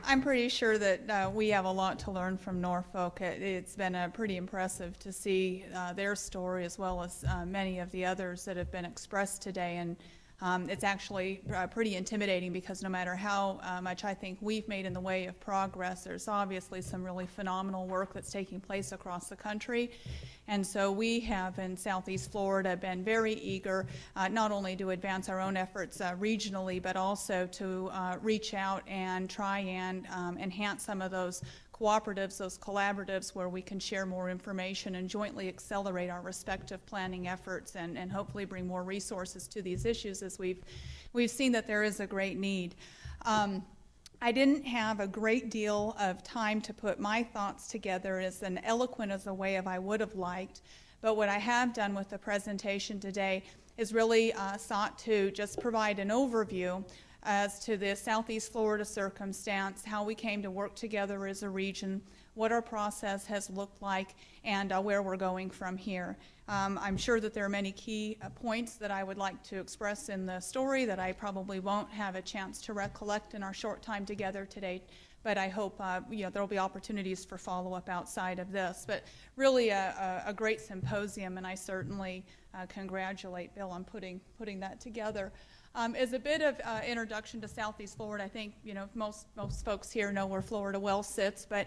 I'm pretty sure that we have a lot to learn from Norfolk. It's been pretty impressive to see their story as well as many of the others that have been expressed today. And it's actually pretty intimidating because no matter how much I think we've made in the way of progress, there's obviously some really phenomenal work that's taking place across the country. And so we have in Southeast Florida been very eager not only to advance our own efforts regionally, but also to reach out and try and enhance some of those cooperatives, those collaboratives where we can share more information and jointly accelerate our respective planning efforts and hopefully bring more resources to these issues as we've seen that there is a great need. I didn't have a great deal of time to put my thoughts together as eloquent as a way of I would have liked, but what I have done with the presentation today is really sought to just provide an overview as to the Southeast Florida circumstance, how we came to work together as a region, what our process has looked like, and where we're going from here. I'm sure that there are many key points that I would like to express in the story that I probably won't have a chance to recollect in our short time together today, but I hope there will be opportunities for follow-up outside of this. But really a great symposium, and I certainly congratulate Bill on putting that together. As a bit of introduction to Southeast Florida, I think most folks here know where Florida well sits, but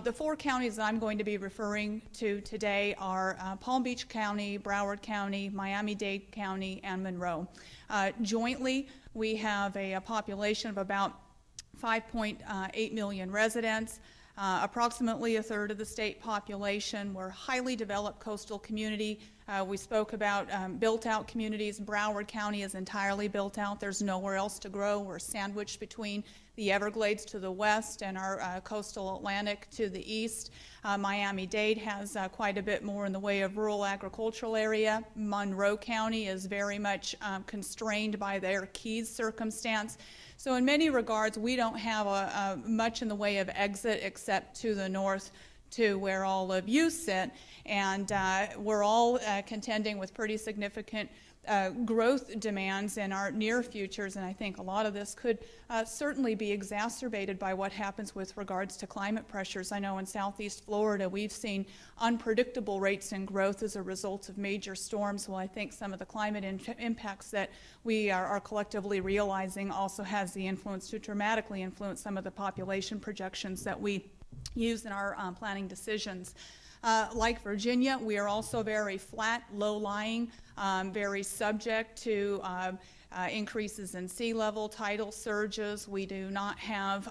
the four counties that I'm going to be referring to today are Palm Beach County, Broward County, Miami-Dade County, and Monroe. Jointly, we have a population of about 5.8 million residents. Approximately a third of the state population. We're a highly developed coastal community. We spoke about built-out communities. Broward County is entirely built out. There's nowhere else to grow. We're sandwiched between the Everglades to the west and our coastal Atlantic to the east. Miami-Dade has quite a bit more in the way of rural agricultural area. Monroe County is very much constrained by their Keys circumstance. So in many regards, we don't have much in the way of exit except to the north to where all of you sit. And we're all contending with pretty significant growth demands in our near futures, and I think a lot of this could certainly be exacerbated by what happens with regards to climate pressures. I know in Southeast Florida we've seen unpredictable rates in growth as a result of major storms. Well, I think some of the climate impacts that we are collectively realizing also has the influence to dramatically influence some of the population projections that we use in our planning decisions. Like Virginia, we are also very flat, low-lying, very subject to increases in sea level, tidal surges. We do not have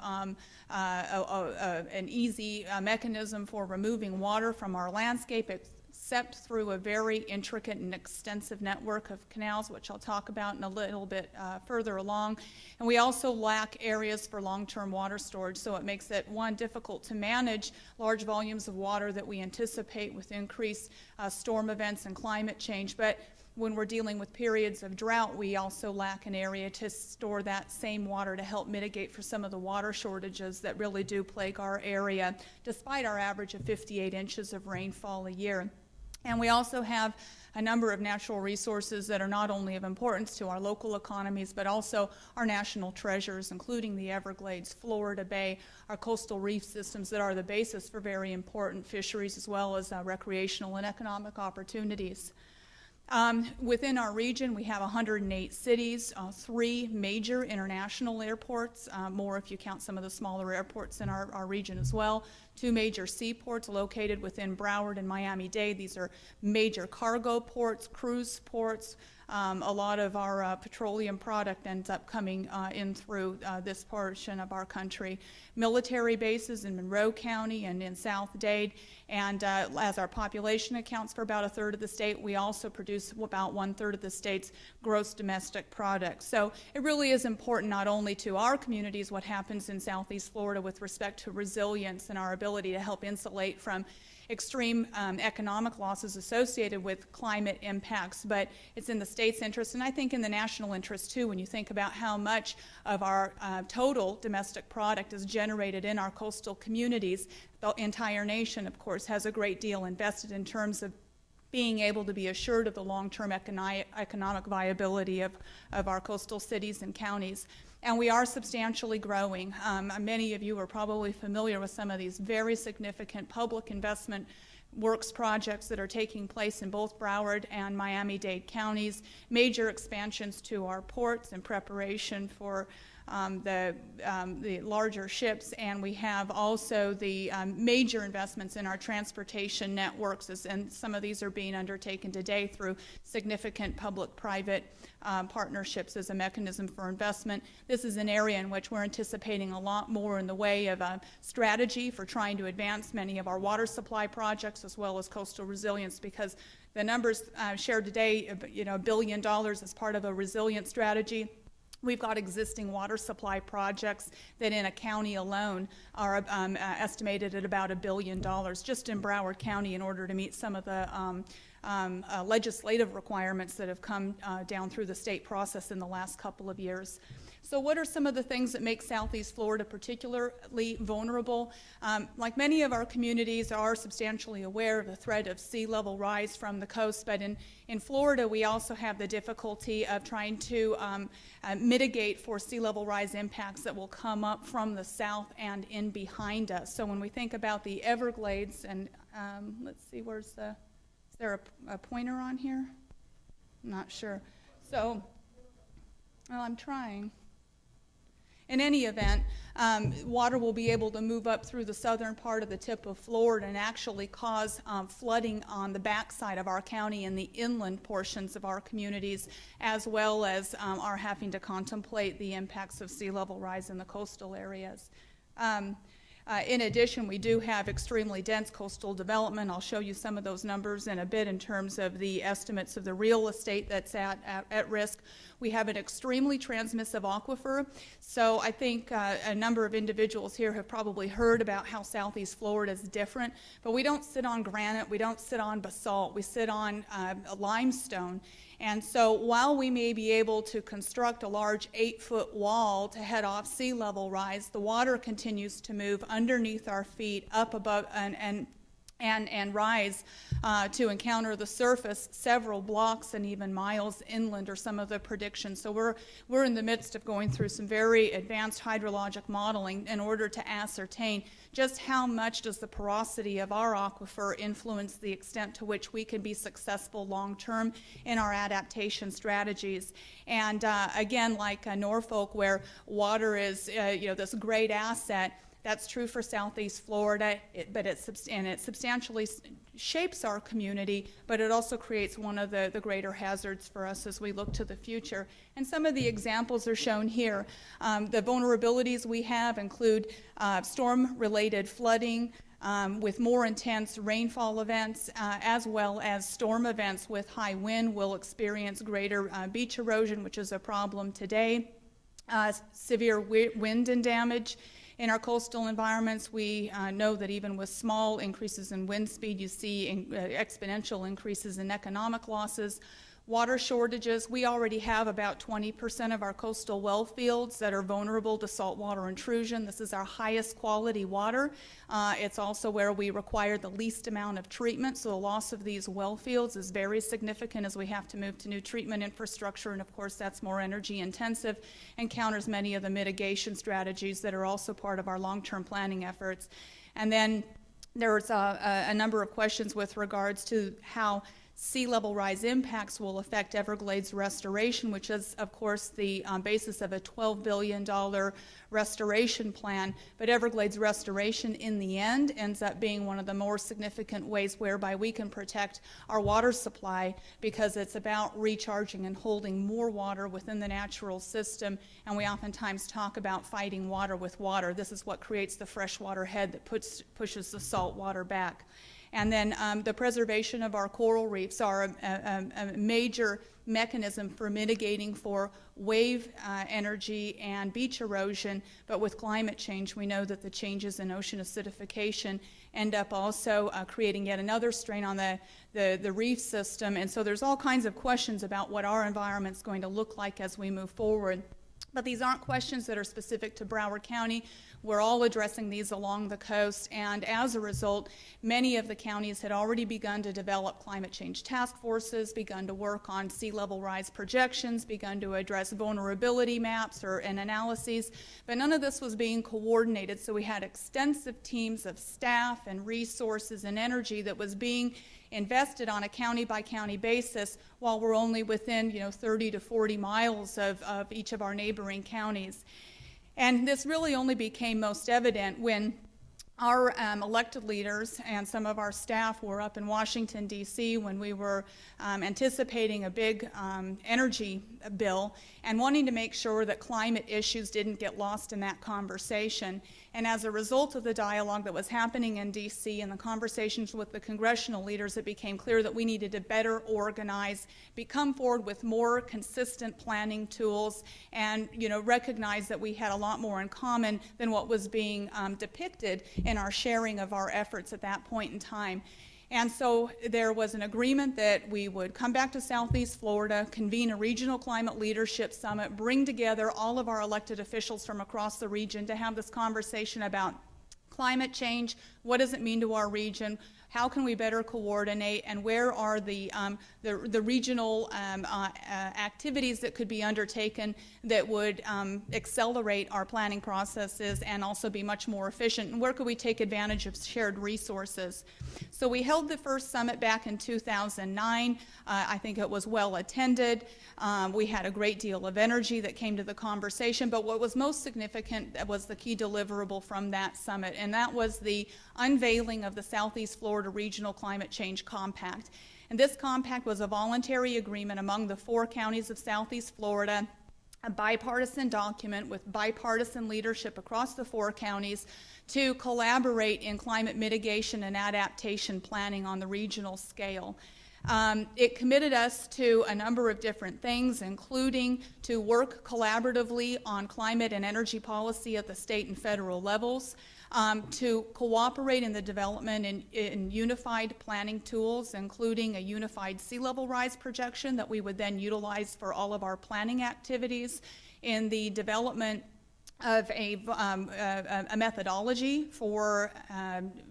an easy mechanism for removing water from our landscape except through a very intricate and extensive network of canals, which I'll talk about in a little bit further along. And we also lack areas for long-term water storage, so it makes it, one, difficult to manage large volumes of water that we anticipate with increased storm events and climate change. But when we're dealing with periods of drought, we also lack an area to store that same water to help mitigate for some of the water shortages that really do plague our area, despite our average of 58 inches of rainfall a year. And we also have a number of natural resources that are not only of importance to our local economies, but also our national treasures, including the Everglades, Florida Bay, our coastal reef systems that are the basis for very important fisheries as well as recreational and economic opportunities. Within our region, we have 108 cities, 3 major international airports, more if you count some of the smaller airports in our region as well, 2 major seaports located within Broward and Miami-Dade. These are major cargo ports, cruise ports. A lot of our petroleum product ends up coming in through this portion of our country. Military bases in Monroe County and in South Dade, and as our population accounts for about a third of the state, we also produce about 1/3 of the state's gross domestic product. So it really is important not only to our communities what happens in Southeast Florida with respect to resilience and our ability to help insulate from extreme economic losses associated with climate impacts, but it's in the state's interest and I think in the national interest too when you think about how much of our total domestic product is generated in our coastal communities. The entire nation, of course, has a great deal invested in terms of being able to be assured of the long-term economic viability of our coastal cities and counties. And we are substantially growing. Many of you are probably familiar with some of these very significant public investment works projects that are taking place in both Broward and Miami-Dade counties, major expansions to our ports in preparation for the larger ships, and we have also the major investments in our transportation networks, and some of these are being undertaken today through significant public-private partnerships as a mechanism for investment. This is an area in which we're anticipating a lot more in the way of a strategy for trying to advance many of our water supply projects as well as coastal resilience, because the numbers shared today, $1 billion as part of a resilient strategy. We've got existing water supply projects that in a county alone are estimated at about $1 billion just in Broward County in order to meet some of the legislative requirements that have come down through the state process in the last couple of years. So what are some of the things that make Southeast Florida particularly vulnerable? Like many of our communities are substantially aware of the threat of sea level rise from the coast, but in Florida we also have the difficulty of trying to mitigate for sea level rise impacts that will come up from the south and in behind us. So when we think about the Everglades, and let's see, is there a pointer on here? I'm not sure. So, well, I'm trying. In any event, water will be able to move up through the southern part of the tip of Florida and actually cause flooding on the backside of our county and the inland portions of our communities, as well as our having to contemplate the impacts of sea level rise in the coastal areas. In addition, we do have extremely dense coastal development. I'll show you some of those numbers in a bit in terms of the estimates of the real estate that's at risk. We have an extremely transmissive aquifer. So I think a number of individuals here have probably heard about how Southeast Florida is different, but we don't sit on granite, we don't sit on basalt, we sit on limestone. And so while we may be able to construct a large 8-foot wall to head off sea level rise, the water continues to move underneath our feet, up above, and rise to encounter the surface several blocks and even miles inland are some of the predictions. So we're in the midst of going through some very advanced hydrologic modeling in order to ascertain just how much does the porosity of our aquifer influence the extent to which we can be successful long-term in our adaptation strategies. And again, like Norfolk, where water is this great asset, that's true for Southeast Florida, but it substantially shapes our community, but it also creates one of the greater hazards for us as we look to the future. And some of the examples are shown here. The vulnerabilities we have include storm-related flooding, with more intense rainfall events, as well as storm events with high wind. We'll experience greater beach erosion, which is a problem today, severe wind and damage. In our coastal environments, we know that even with small increases in wind speed, you see exponential increases in economic losses. Water shortages, we already have about 20% of our coastal well fields that are vulnerable to saltwater intrusion. This is our highest quality water. It's also where we require the least amount of treatment, so the loss of these well fields is very significant as we have to move to new treatment infrastructure, and of course that's more energy intensive and counters many of the mitigation strategies that are also part of our long-term planning efforts. And then there's a number of questions with regards to how sea level rise impacts will affect Everglades restoration, which is, of course, the basis of a $12 billion restoration plan. But Everglades restoration, in the end, ends up being one of the more significant ways whereby we can protect our water supply, because it's about recharging and holding more water within the natural system. And we oftentimes talk about fighting water with water. This is what creates the freshwater head that pushes the salt water back. And then the preservation of our coral reefs are a major mechanism for mitigating for wave energy and beach erosion. But with climate change, we know that the changes in ocean acidification end up also creating yet another strain on the reef system. And so there's all kinds of questions about what our environment's going to look like as we move forward. But these aren't questions that are specific to Broward County. We're all addressing these along the coast, and as a result, many of the counties had already begun to develop climate change task forces, begun to work on sea level rise projections, begun to address vulnerability maps and analyses, but none of this was being coordinated, so we had extensive teams of staff and resources and energy that was being invested on a county-by-county basis while we're only within 30 to 40 miles of each of our neighboring counties. And this really only became most evident when our elected leaders and some of our staff were up in Washington, D.C. when we were anticipating a big energy bill and wanting to make sure that climate issues didn't get lost in that conversation. And as a result of the dialogue that was happening in D.C. and the conversations with the congressional leaders, it became clear that we needed to better organize, come forward with more consistent planning tools, and recognize that we had a lot more in common than what was being depicted in our sharing of our efforts at that point in time. And so there was an agreement that we would come back to Southeast Florida, convene a regional climate leadership summit, bring together all of our elected officials from across the region to have this conversation about climate change. What does it mean to our region? How can we better coordinate, and where are the regional activities that could be undertaken that would accelerate our planning processes and also be much more efficient, and where could we take advantage of shared resources? So we held the first summit back in 2009. I think it was well attended. We had a great deal of energy that came to the conversation, but what was most significant was the key deliverable from that summit, and that was the unveiling of the Southeast Florida Regional Climate Change Compact. And this compact was a voluntary agreement among the 4 counties of Southeast Florida, a bipartisan document with bipartisan leadership across the 4 counties to collaborate in climate mitigation and adaptation planning on the regional scale. It committed us to a number of different things, including to work collaboratively on climate and energy policy at the state and federal levels, to cooperate in the development in unified planning tools, including a unified sea level rise projection that we would then utilize for all of our planning activities, in the development of a methodology for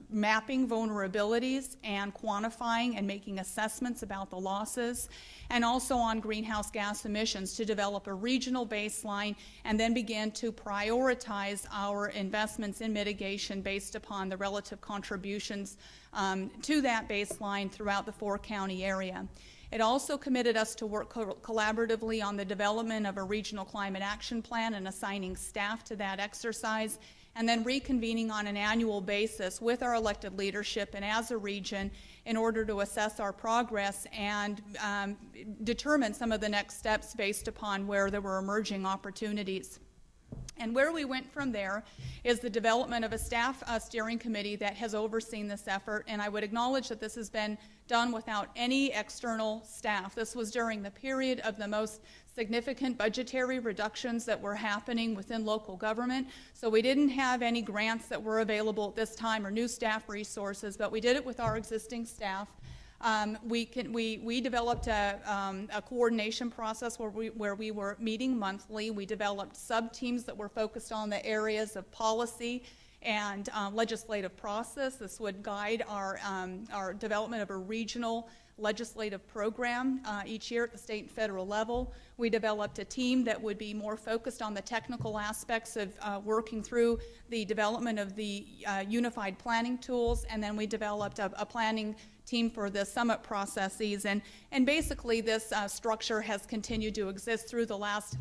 mapping vulnerabilities and quantifying and making assessments about the losses, and also on greenhouse gas emissions to develop a regional baseline and then begin to prioritize our investments in mitigation based upon the relative contributions to that baseline throughout the 4-county area. It also committed us to work collaboratively on the development of a regional climate action plan and assigning staff to that exercise, and then reconvening on an annual basis with our elected leadership and as a region in order to assess our progress and determine some of the next steps based upon where there were emerging opportunities. And where we went from there is the development of a staff steering committee that has overseen this effort, and I would acknowledge that this has been done without any external staff. This was during the period of the most significant budgetary reductions that were happening within local government, so we didn't have any grants that were available at this time or new staff resources, but we did it with our existing staff. We developed a coordination process where we were meeting monthly. We developed sub-teams that were focused on the areas of policy and legislative process. This would guide our development of a regional legislative program each year at the state and federal level. We developed a team that would be more focused on the technical aspects of working through the development of the unified planning tools, and then we developed a planning team for the summit processes, and basically this structure has continued to exist through the last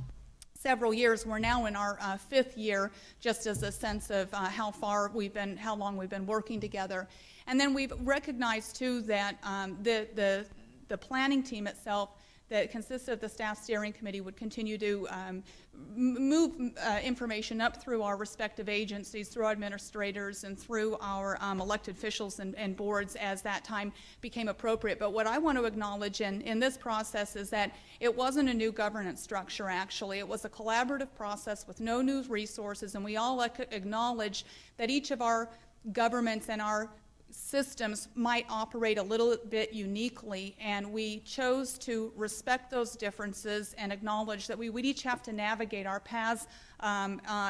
several years. We're now in our 5th year, just as a sense of how long we've been working together. And then we've recognized too that the planning team itself that consists of the staff steering committee would continue to move information up through our respective agencies, through administrators, and through our elected officials and boards as that time became appropriate. But what I want to acknowledge in this process is that it wasn't a new governance structure, actually. It was a collaborative process with no new resources, and we all acknowledge that each of our governments and our systems might operate a little bit uniquely, and we chose to respect those differences and acknowledge that we would each have to navigate our paths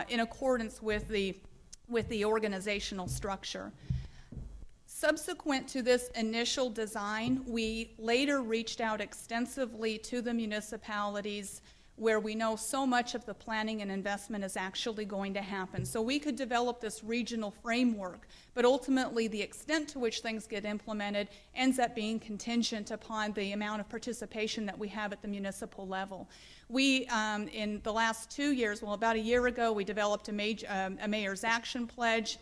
in accordance with the organizational structure. Subsequent to this initial design, we later reached out extensively to the municipalities where we know so much of the planning and investment is actually going to happen. So we could develop this regional framework, but ultimately the extent to which things get implemented ends up being contingent upon the amount of participation that we have at the municipal level. We, in the last 2 years, well, about a year ago, we developed a mayor's action pledge.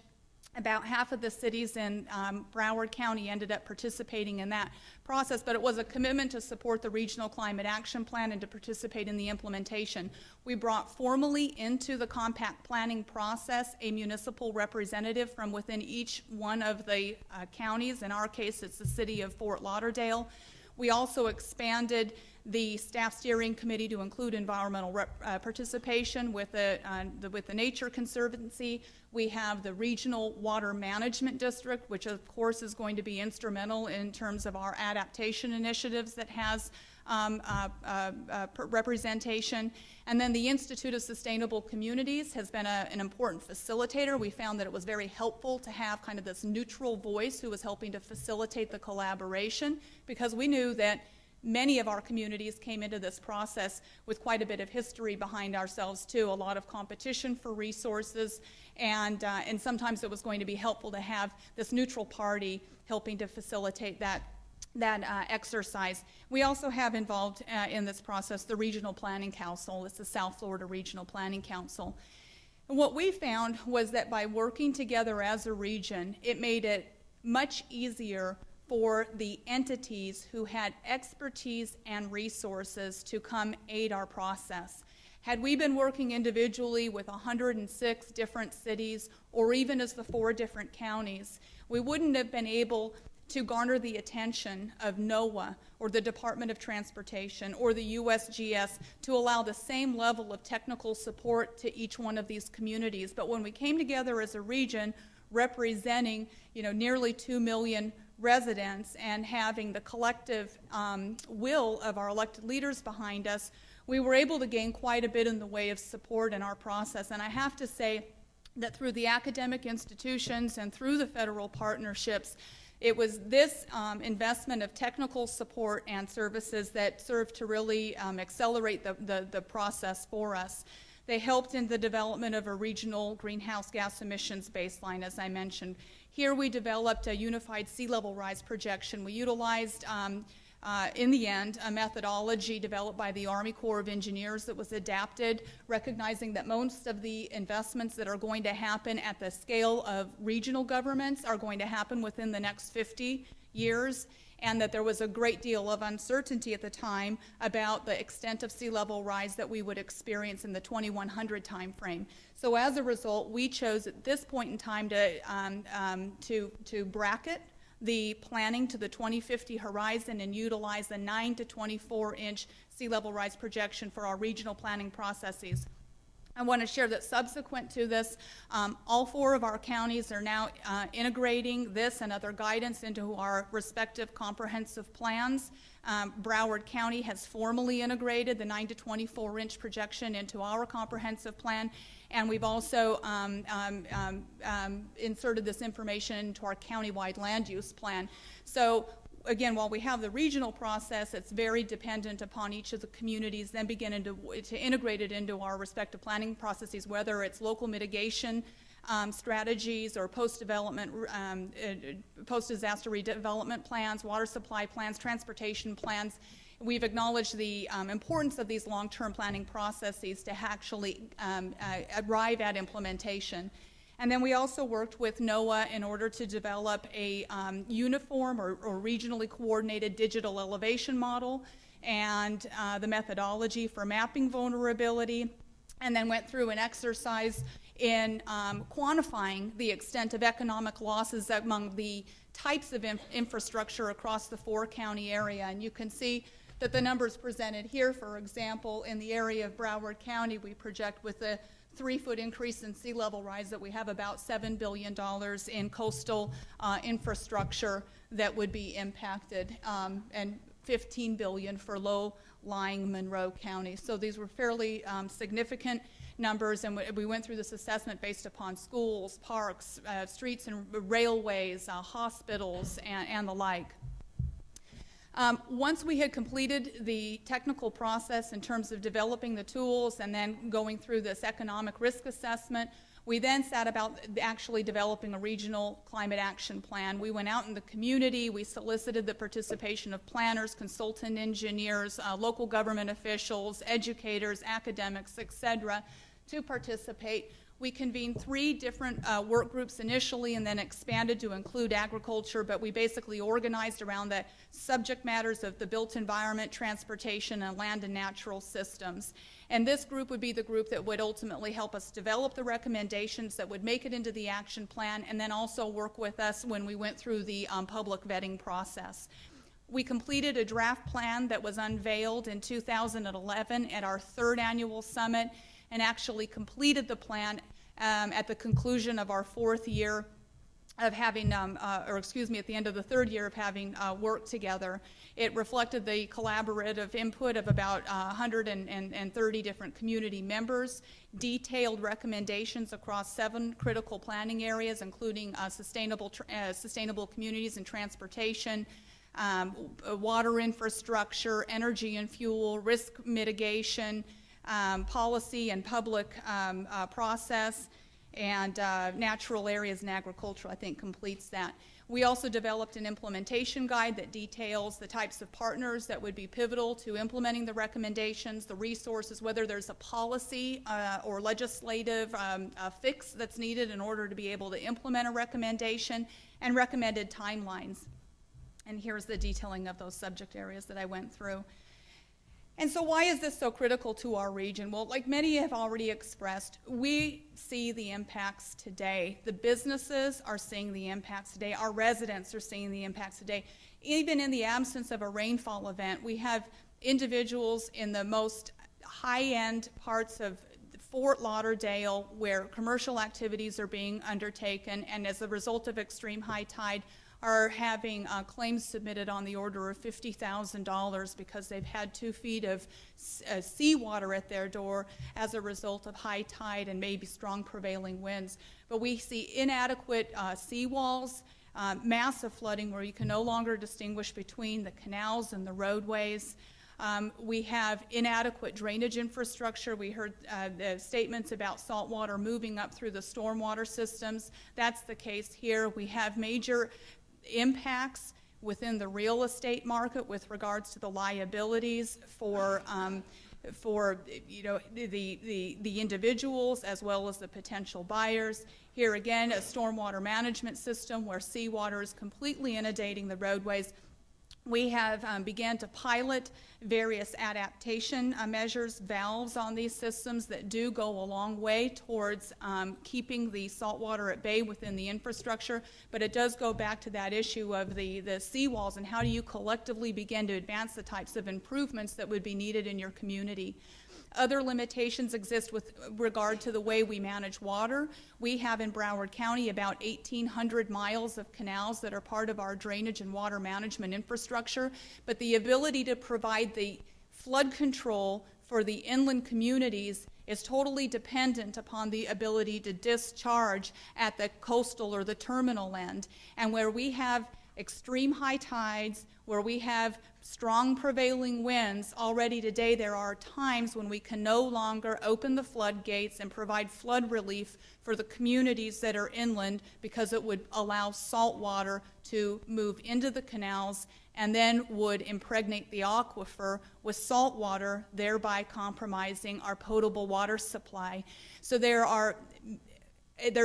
About half of the cities in Broward County ended up participating in that process, but it was a commitment to support the Regional Climate Action Plan and to participate in the implementation. We brought formally into the compact planning process a municipal representative from within each one of the counties. In our case, it's the city of Fort Lauderdale. We also expanded the staff steering committee to include environmental participation with the Nature Conservancy. We have the Regional Water Management District, which of course is going to be instrumental in terms of our adaptation initiatives that has representation. And then the Institute of Sustainable Communities has been an important facilitator. We found that it was very helpful to have kind of this neutral voice who was helping to facilitate the collaboration, because we knew that many of our communities came into this process with quite a bit of history behind ourselves too, a lot of competition for resources, and sometimes it was going to be helpful to have this neutral party helping to facilitate that exercise. We also have involved in this process the Regional Planning Council. It's the South Florida Regional Planning Council. And what we found was that by working together as a region, it made it much easier for the entities who had expertise and resources to come aid our process. Had we been working individually with 106 different cities, or even as the 4 different counties, we wouldn't have been able to garner the attention of NOAA or the Department of Transportation or the USGS to allow the same level of technical support to each one of these communities. But when we came together as a region representing, nearly 2 million residents and having the collective will of our elected leaders behind us, we were able to gain quite a bit in the way of support in our process. And I have to say that through the academic institutions and through the federal partnerships, it was this investment of technical support and services that served to really accelerate the process for us. They helped in the development of a regional greenhouse gas emissions baseline, as I mentioned. Here we developed a unified sea level rise projection. We utilized, in the end, a methodology developed by the Army Corps of Engineers that was adapted, recognizing that most of the investments that are going to happen at the scale of regional governments are going to happen within the next 50 years, and that there was a great deal of uncertainty at the time about the extent of sea level rise that we would experience in the 2100 time frame. So as a result, we chose at this point in time to bracket the planning to the 2050 horizon and utilize the 9 to 24 inch sea level rise projection for our regional planning processes. I want to share that subsequent to this, all 4 of our counties are now integrating this and other guidance into our respective comprehensive plans. Broward County has formally integrated the 9 to 24 inch projection into our comprehensive plan, and we've also inserted this information into our countywide land use plan. So again, while we have the regional process, it's very dependent upon each of the communities then beginning to integrate it into our respective planning processes, whether it's local mitigation strategies or post-development, post-disaster redevelopment plans, water supply plans, transportation plans. We've acknowledged the importance of these long-term planning processes to actually arrive at implementation. And then we also worked with NOAA in order to develop a uniform or regionally coordinated digital elevation model and the methodology for mapping vulnerability, and then went through an exercise in quantifying the extent of economic losses among the types of infrastructure across the 4-county area. And you can see that the numbers presented here, for example, in the area of Broward County, we project with the 3-foot increase in sea level rise, that we have about $7 billion in coastal infrastructure that would be impacted, and $15 billion for low-lying Monroe County. So these were fairly significant numbers, and we went through this assessment based upon schools, parks, streets and railways, hospitals, and the like. Once we had completed the technical process in terms of developing the tools and then going through this economic risk assessment, we then set about actually developing a regional climate action plan. We went out in the community, we solicited the participation of planners, consultant engineers, local government officials, educators, academics, etc., to participate. We convened 3 different work groups initially and then expanded to include agriculture, but we basically organized around the subject matters of the built environment, transportation, and land and natural systems. And this group would be the group that would ultimately help us develop the recommendations that would make it into the action plan, and then also work with us when we went through the public vetting process. We completed a draft plan that was unveiled in 2011 at our 3rd annual summit, and actually completed the plan at the conclusion of our 4th year of having, at the end of the 3rd year of having worked together. It reflected the collaborative input of about 130 different community members, detailed recommendations across 7 critical planning areas, including sustainable communities and transportation, water infrastructure, energy and fuel, risk mitigation, policy and public process, and natural areas and agriculture, I think, completes that. We also developed an implementation guide that details the types of partners that would be pivotal to implementing the recommendations, the resources, whether there's a policy or legislative fix that's needed in order to be able to implement a recommendation, and recommended timelines. And here's the detailing of those subject areas that I went through. And so why is this so critical to our region? Well, like many have already expressed, we see the impacts today. The businesses are seeing the impacts today. Our residents are seeing the impacts today. Even in the absence of a rainfall event, we have individuals in the most high-end parts of Fort Lauderdale where commercial activities are being undertaken, and as a result of extreme high tide, are having claims submitted on the order of $50,000 because they've had 2 feet of seawater at their door as a result of high tide and maybe strong prevailing winds. But we see inadequate seawalls, massive flooding where you can no longer distinguish between the canals and the roadways. We have inadequate drainage infrastructure. We heard the statements about salt water moving up through the stormwater systems. That's the case here. We have major impacts within the real estate market with regards to the liabilities for the individuals as well as the potential buyers. Here again, a stormwater management system where seawater is completely inundating the roadways. We have began to pilot various adaptation measures, valves on these systems that do go a long way towards keeping the saltwater at bay within the infrastructure, but it does go back to that issue of the seawalls and how do you collectively begin to advance the types of improvements that would be needed in your community. Other limitations exist with regard to the way we manage water. We have in Broward County about 1,800 miles of canals that are part of our drainage and water management infrastructure, but the ability to provide the flood control for the inland communities is totally dependent upon the ability to discharge at the coastal or the terminal end. And where we have extreme high tides, where we have strong prevailing winds, already today there are times when we can no longer open the floodgates and provide flood relief for the communities that are inland because it would allow salt water to move into the canals and then would impregnate the aquifer with salt water, thereby compromising our potable water supply. So there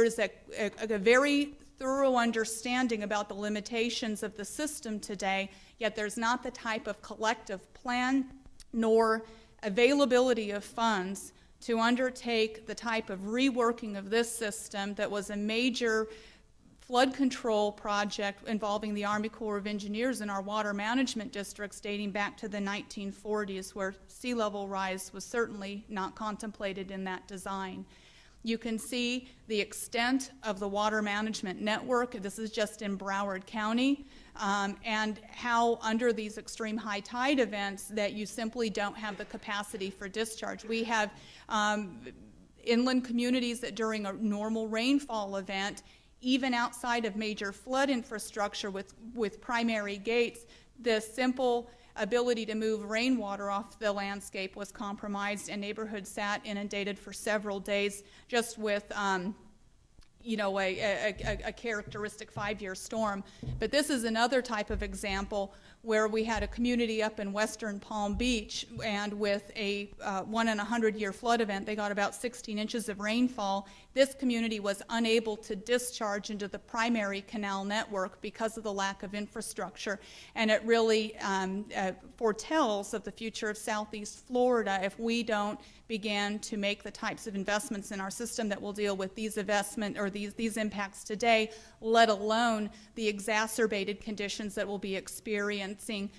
is a very thorough understanding about the limitations of the system today, yet there's not the type of collective plan nor availability of funds to undertake the type of reworking of this system that was a major flood control project involving the Army Corps of Engineers in our water management districts dating back to the 1940s, where sea level rise was certainly not contemplated in that design. You can see the extent of the water management network. This is just in Broward County, and how under these extreme high tide events that you simply don't have the capacity for discharge. We have inland communities that during a normal rainfall event, even outside of major flood infrastructure with primary gates, the simple ability to move rainwater off the landscape was compromised, and neighborhoods sat inundated for several days just with you know, a characteristic 5-year storm. But this is another type of example where we had a community up in western Palm Beach, and with a 1 in 100-year flood event, they got about 16 inches of rainfall. This community was unable to discharge into the primary canal network because of the lack of infrastructure. And it really foretells of the future of Southeast Florida if we don't begin to make the types of investments in our system that will deal with these these impacts today, let alone the exacerbated conditions that we'll be experiencing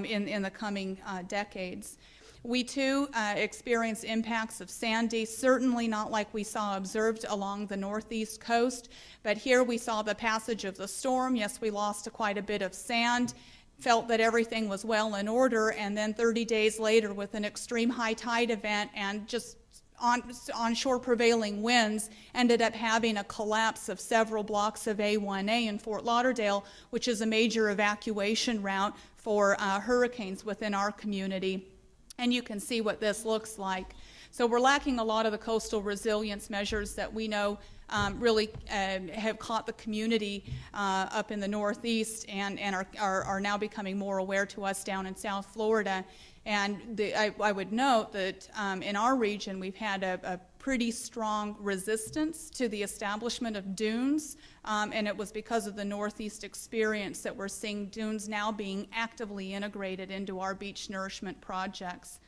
in the coming decades. We too experienced impacts of Sandy, certainly not like we saw observed along the northeast coast, but here we saw the passage of the storm. Yes, we lost quite a bit of sand, felt that everything was well in order, and then 30 days later with an extreme high tide event and just onshore prevailing winds, ended up having a collapse of several blocks of A1A in Fort Lauderdale, which is a major evacuation route for hurricanes within our community. And you can see what this looks like. So we're lacking a lot of the coastal resilience measures that we know really have caught the community up in the Northeast and are now becoming more aware to us down in South Florida. And I would note that in our region we've had a pretty strong resistance to the establishment of dunes, and it was because of the Northeast experience that we're seeing dunes now being actively integrated into our beach nourishment projects.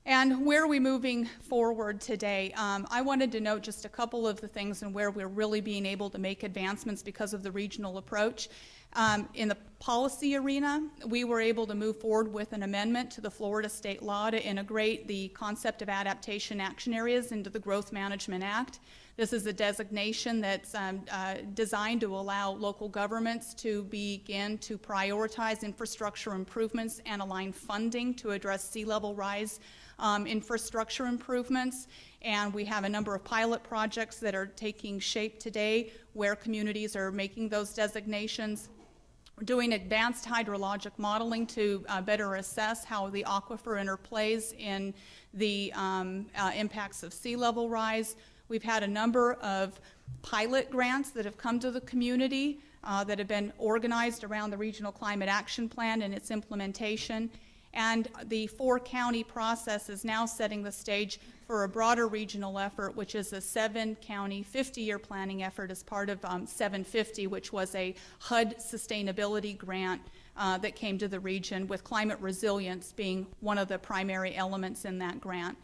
And where are we moving forward today? I wanted to note just a couple of the things and where we're really being able to make advancements because of the regional approach. In the policy arena, we were able to move forward with an amendment to the Florida state law to integrate the concept of adaptation action areas into the Growth Management Act. This is a designation that's designed to allow local governments to begin to prioritize infrastructure improvements and align funding to address sea level rise infrastructure improvements. And we have a number of pilot projects that are taking shape today where communities are making those designations. We're doing advanced hydrologic modeling to better assess how the aquifer interplays in the impacts of sea level rise. We've had a number of pilot grants that have come to the community that have been organized around the Regional Climate Action Plan and its implementation. And the 4-county process is now setting the stage for a broader regional effort, which is a 7-county 50-year planning effort as part of 750, which was a HUD sustainability grant that came to the region, with climate resilience being one of the primary elements in that grant.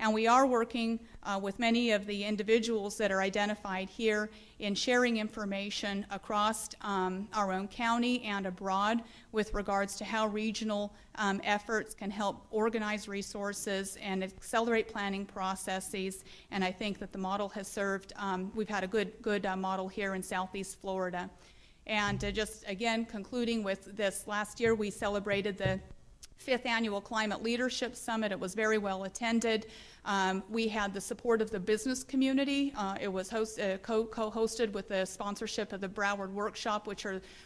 And we are working with many of the individuals that are identified here in sharing information across our own county and abroad with regards to how regional efforts can help organize resources and accelerate planning processes. And I think that the model has served, we've had a good model here in Southeast Florida. And just again, concluding with this, last year we celebrated the 5th Annual Climate Leadership Summit. It was very well attended. We had the support of the business community. It was co-hosted with the sponsorship of the Broward Workshop, which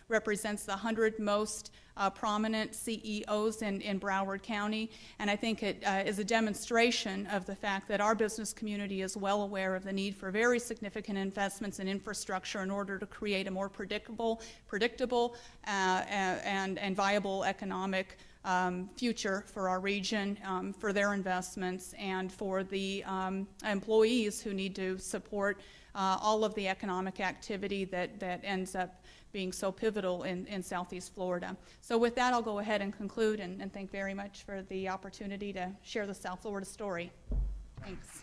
represents the 100 most prominent CEOs in Broward County. And I think it is a demonstration of the fact that our business community is well aware of the need for very significant investments in infrastructure in order to create a more predictable and viable economic future for our region, for their investments, and for the employees who need to support all of the economic activity that ends up being so pivotal in Southeast Florida. So with that, I'll go ahead and conclude and thank very much for the opportunity to share the South Florida story. Thanks.